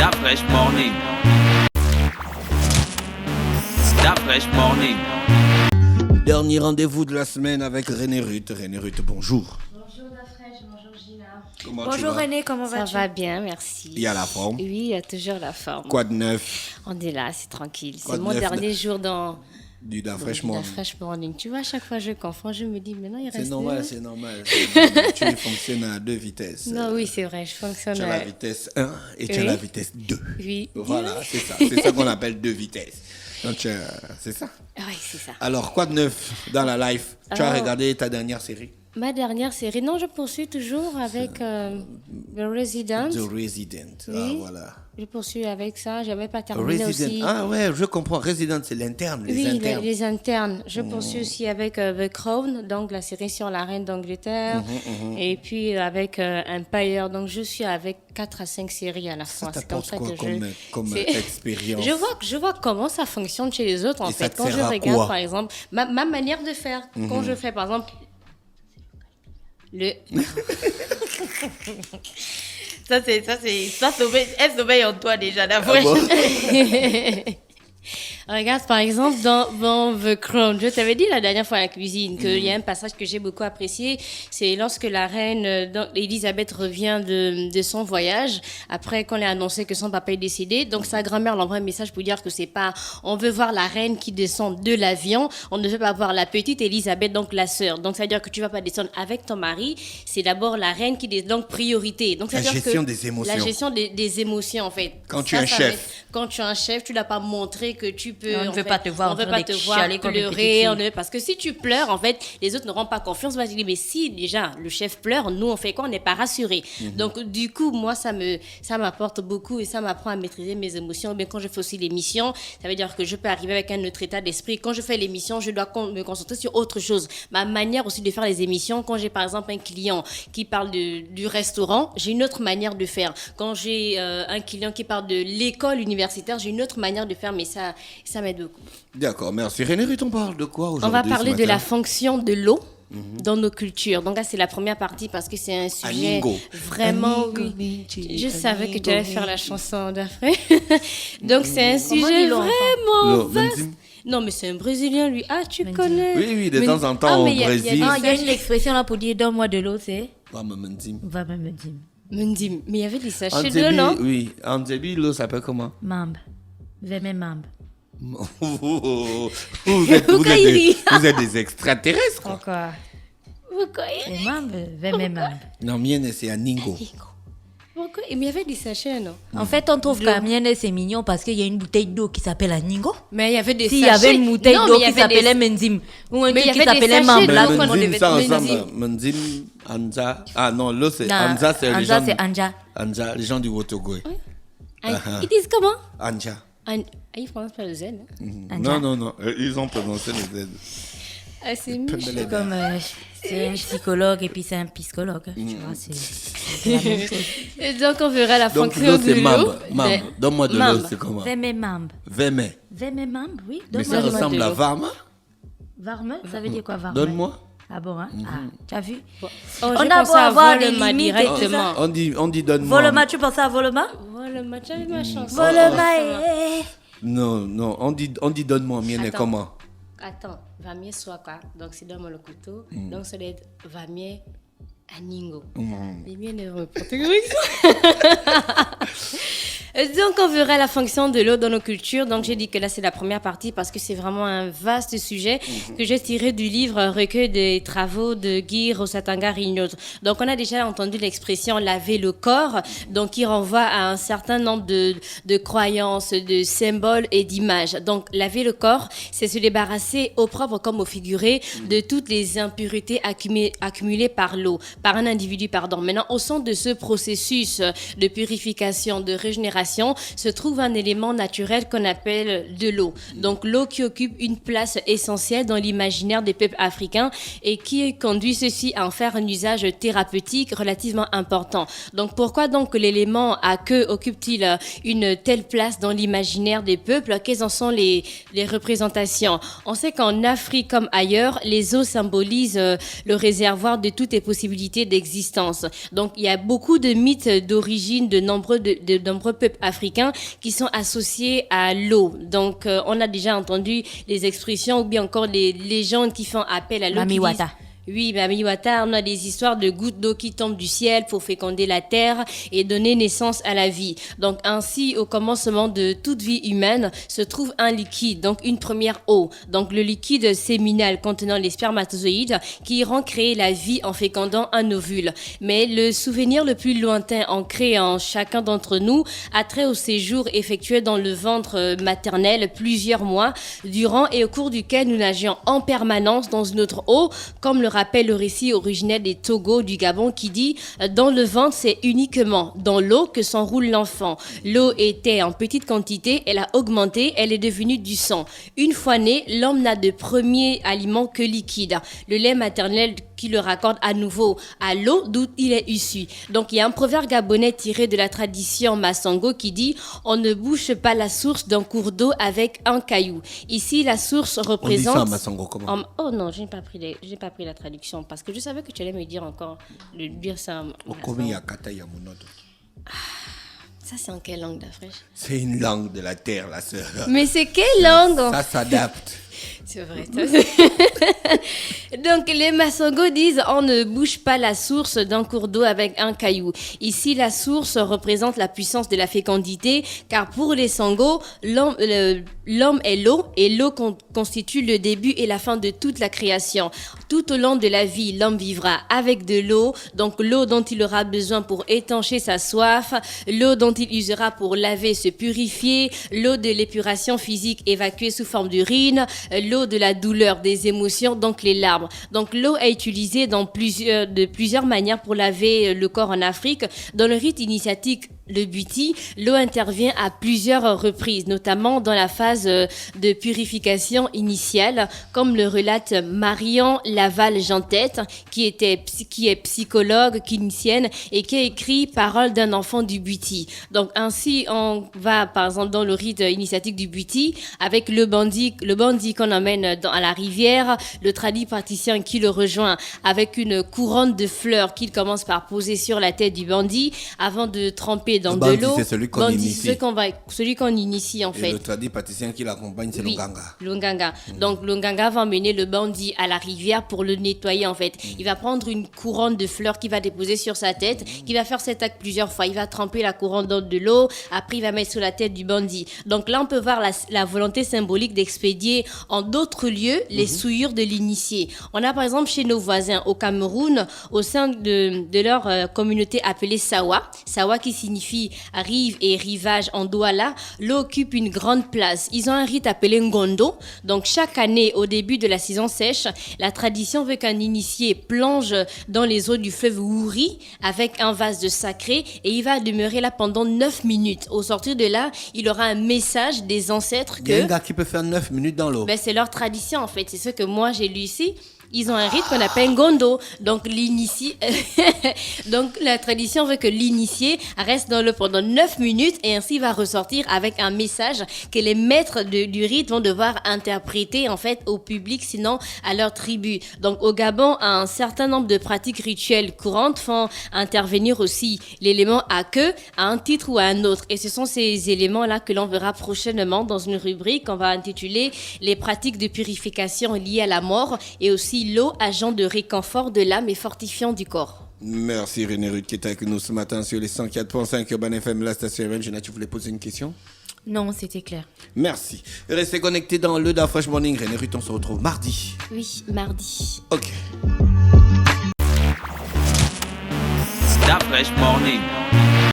That fresh morning. That fresh morning. Dernier rendez-vous de la semaine avec René Ruth. René Ruth, bonjour. Bonjour la fraîche, bonjour Gina. Comment tu Bonjour vas? René, comment vas-tu? Ça va bien, merci. Il y a la forme. Oui, il y a toujours la forme. Quoi de neuf? On est là, c'est tranquille. Quoi C'est de mon neuf, dernier jour dans Du Da Fresh la Morning. fraîche morning. Tu vois, à chaque fois je confonds, je me dis, maintenant il C'est reste normal, deux. c'est normal. Tu fonctionnes à deux vitesses. Non, oui, c'est vrai, je fonctionne. Tu as la vitesse 1 et tu as Oui. la vitesse 2. Oui. Voilà, c'est ça. C'est ça qu'on appelle deux vitesses. Donc, c'est ça. Oui, c'est ça. Alors, quoi de neuf dans la life? Tu as Alors- regardé ta dernière série? Ma dernière série, non, je poursuis toujours avec The Resident. The Resident. Ah, Oui. voilà. Je poursuis avec ça. J'avais pas terminé aussi. Resident. Ah ouais, je comprends. Resident, c'est l'interne, les Oui, internes. les internes. Je poursuis aussi avec The Crown, donc la série sur la reine d'Angleterre. Et puis avec Empire. Donc je suis avec 4 à 5 séries à la Ça fois. C'est comme t'apporte ça quoi que comme c'est- expérience? Je vois comment ça fonctionne chez les autres en Et ça fait. te Quand je sert à regarde quoi? par exemple, ma manière de faire. Quand je fais par exemple le. Elle sommeille en toi déjà, la Ah bon? Regarde, par exemple, dans The Crown, je t'avais dit la dernière fois à la cuisine qu'il y a un passage que j'ai beaucoup apprécié, c'est lorsque la reine Elisabeth revient de son voyage, après qu'on lui a annoncé que son papa est décédé, donc sa grand-mère l'envoie un message pour dire que c'est pas, on veut voir la reine qui descend de l'avion, on ne veut pas voir la petite Elisabeth, donc la sœur. Donc ça veut dire que tu vas pas descendre avec ton mari, c'est d'abord la reine qui descend, donc priorité. Donc ça veut La dire gestion que des émotions. La gestion des émotions en fait. Quand tu es un ça chef. quand tu es un chef, tu dois pas montrer que tu peux. On ne en veut fait, pas te voir on en veut train pas de te voir chialer comme une petite pleurer. fille. Parce que si tu pleures, en fait, les autres n'auront pas confiance. On va se dire, mais si déjà le chef pleure, nous on fait quoi? On n'est pas rassurés. Donc du coup, moi ça m'apporte beaucoup et ça m'apprend à maîtriser mes émotions. Mais quand je fais aussi l'émission, ça veut dire que je peux arriver avec un autre état d'esprit. Quand je fais l'émission, je dois me concentrer sur autre chose. Ma manière aussi de faire les émissions, quand j'ai par exemple un client qui parle du restaurant, j'ai une autre manière de faire. Quand j'ai un client qui parle de l'école universitaire, j'ai une autre manière de faire, mais ça m'aide beaucoup. D'accord, merci. René Ruth, on parle de quoi aujourd'hui? On va parler ce de matin? la fonction de l'eau dans nos cultures. Donc là, c'est la première partie parce que c'est un sujet Aningo. vraiment... Aningo, oui. Ninji, Je savais que tu allais faire la Aningo. chanson d'après. Donc c'est un sujet dis-le, vraiment Lo, vaste. Menzim. Non, mais c'est un Brésilien, lui. Ah, tu connais. Oui, de temps en temps, au mais il y a Brésil. Ah, il y a une expression là pour dire donne-moi de l'eau, c'est Vamos, Menzim. va même me dire. Mendim. Mais il y avait des sachets de Anzebi, non? oui. Anzebi, l'eau s'appelle comment? Mambe. Vers mes membres. Vous êtes des extraterrestres, quoi. Encore. Pourquoi? Les membres vers mes membres. Non, mienne, c'est Aningo. Pourquoi? Mais il y avait des sachets, non? En fait, on trouve qu'à Mienne, c'est mignon parce qu'il y a une bouteille d'eau qui s'appelle Aningo. Mais il y avait des S'il sachets. y avait une bouteille Non, d'eau mais il y qui avait des- s'appelait Menzim. Ou un Mais il y truc qui avait des s'appelait sachets Mambe. d'eau. Là, qu'on Menzim, devait ça Menzim. ensemble. Menzim, Anza. Ah non, l'eau, c'est Non, Anza, c'est les Anza, gens. c'est Anja. Anza, les gens du Wotogoy. Ils disent comment? Anja. Ils prononcent pas le Z. Hein? Anja. Non. Ils ont prononcé le Z. Ah, c'est mieux. C'est comme c'est un psychologue et puis c'est un psychologue. Tu vois, c'est la même chose. Et donc, on verra la Donc, fonction l'eau, de c'est l'eau. Mambe. Mambe. Donne-moi de l'eau, Mambe. c'est comment? Vers mes membres. Veme. Vers mes membres, oui. Mais ça Donne-moi de ressemble à l'eau. Varma. Varme, ça veut dire quoi, Varme? Donne-moi. Ah bon, hein? Ah, tu as vu? Oh, On j'ai a pensé beau à avoir des Volema limites et tout directement. On dit donne-moi. Volema, tu pensais à Volema? Volema, tu as vu ma chanson? Volema, Non, on dit donne-moi, mienne, Attends. comment? Attends, va mieux soit quoi? Donc, c'est donne-moi le couteau. Donc, ça doit être va mieux Aningo. Mais bien de reporter Donc, on verra la fonction de l'eau dans nos cultures. Donc, j'ai dit que là, c'est la première partie parce que c'est vraiment un vaste sujet que j'ai tiré du livre Recueil des travaux de Guy Rosatanga Rignos. Donc, on a déjà entendu l'expression laver le corps, donc qui renvoie à un certain nombre de croyances, de symboles et d'images. Donc, laver le corps, c'est se débarrasser au propre comme au figuré de toutes les impuretés accumulées par l'eau, par un individu, pardon. Maintenant, au centre de ce processus de purification, de régénération, se trouve un élément naturel qu'on appelle de l'eau. Donc l'eau qui occupe une place essentielle dans l'imaginaire des peuples africains et qui conduit ceux-ci à en faire un usage thérapeutique relativement important. Donc pourquoi donc l'élément à queue occupe-t-il une telle place dans l'imaginaire des peuples? Quelles en sont les représentations? On sait qu'en Afrique comme ailleurs, les eaux symbolisent le réservoir de toutes les possibilités d'existence. Donc il y a beaucoup de mythes d'origine de nombreux peuples peuples africains qui sont associés à l'eau. Donc, on a déjà entendu les expressions ou bien encore les légendes qui font appel à l'eau. Mami qui Wata. disent- Oui, Mami Wata, on a des histoires de gouttes d'eau qui tombent du ciel pour féconder la terre et donner naissance à la vie. Donc ainsi, au commencement de toute vie humaine, se trouve un liquide, donc une première eau. Donc le liquide séminal contenant les spermatozoïdes qui iront créer la vie en fécondant un ovule. Mais le souvenir le plus lointain ancré en chacun d'entre nous a trait au séjour effectué dans le ventre maternel plusieurs mois, durant et au cours duquel nous nageons en permanence dans une autre eau, comme le rappelle le récit originel des Togo du Gabon qui dit « Dans le ventre, c'est uniquement dans l'eau que s'enroule l'enfant. L'eau était en petite quantité, elle a augmenté, elle est devenue du sang. Une fois né, l'homme n'a de premier aliment que liquide. Le lait maternel qui le raccorde à nouveau à l'eau d'où il est issu. » Donc il y a un proverbe gabonais tiré de la tradition Massango qui dit « On ne bouche pas la source d'un cours d'eau avec un caillou. » Ici, la source On dit représente... ça, Massango, comment? Oh non, j'ai pas pris la traduction parce que je savais que tu allais me dire encore de dire ça. Okomi Yakata Yamunodo. Ça, c'est en quelle langue d'Afrique? C'est une langue de la terre, la sœur. Mais c'est quelle langue? Ça s'adapte. C'est vrai. Donc, les Massango disent on ne bouge pas la source d'un cours d'eau avec un caillou. Ici, la source représente la puissance de la fécondité, car pour les Sango, l'homme est l'eau et l'eau constitue le début et la fin de toute la création. Tout au long de la vie, l'homme vivra avec de l'eau, donc l'eau dont il aura besoin pour étancher sa soif, l'eau dont il usera pour laver, se purifier, l'eau de l'épuration physique évacuée sous forme d'urine, l'eau de la douleur, des émotions, donc les larmes. Donc l'eau est utilisée de plusieurs manières pour laver le corps en Afrique. Dans le rite initiatique, le buti, l'eau intervient à plusieurs reprises, notamment dans la phase de purification initiale, comme le relate Marion Laval-Jeantette, qui est psychologue, clinicienne et qui a écrit Paroles d'un enfant du buti. Donc ainsi, on va par exemple dans le rite initiatique du buti avec le bandit qu'on emmène à la rivière, le tradit praticien qui le rejoint avec une couronne de fleurs qu'il commence par poser sur la tête du bandit avant de tremper dans Le de bandit, l'eau. c'est celui qu'on Bandit, initie. c'est celui qu'on initie en Et fait. le tradit pâtissier qui l'accompagne, c'est Oui, l'Onganga. l'Onganga. Donc l'Onganga va emmener le bandit à la rivière pour le nettoyer en fait. Il va prendre une couronne de fleurs qu'il va déposer sur sa tête, qui va faire cet acte plusieurs fois. Il va tremper la couronne dans de l'eau, après il va mettre sur la tête du bandit. Donc là on peut voir la volonté symbolique d'expédier en d'autres lieux les souillures de l'initié. On a par exemple chez nos voisins au Cameroun, au sein de leur communauté appelée Sawa. Sawa qui signifie rive et rivage en Douala, l'eau occupe une grande place. Ils ont un rite appelé Ngondo. Donc chaque année, au début de la saison sèche, la tradition veut qu'un initié plonge dans les eaux du fleuve Wouri avec un vase de sacré et il va demeurer là pendant 9 minutes. Au sortir de là, il aura un message des ancêtres Il y a que un gars qui peut faire 9 minutes dans l'eau. c'est leur tradition en fait. C'est ce que moi j'ai lu ici. Ils ont un rite qu'on appelle Ngondo. Donc, Donc, la tradition veut que l'initié reste dans l'eau pendant 9 minutes et ainsi va ressortir avec un message que les maîtres du rite vont devoir interpréter, en fait, au public, sinon à leur tribu. Donc, au Gabon, un certain nombre de pratiques rituelles courantes font intervenir aussi l'élément à queue à un titre ou à un autre. Et ce sont ces éléments-là que l'on verra prochainement dans une rubrique qu'on va intituler les pratiques de purification liées à la mort et aussi l'eau, agent de réconfort de l'âme et fortifiant du corps. Merci René Ruth qui est avec nous ce matin sur les 104.5 Urban FM, la station FM. Jenna, tu voulais poser une question? Non, c'était clair. Merci. Restez connectés dans le Da Fresh Morning. René Ruth, on se retrouve mardi. Oui, mardi. Ok. That fresh morning.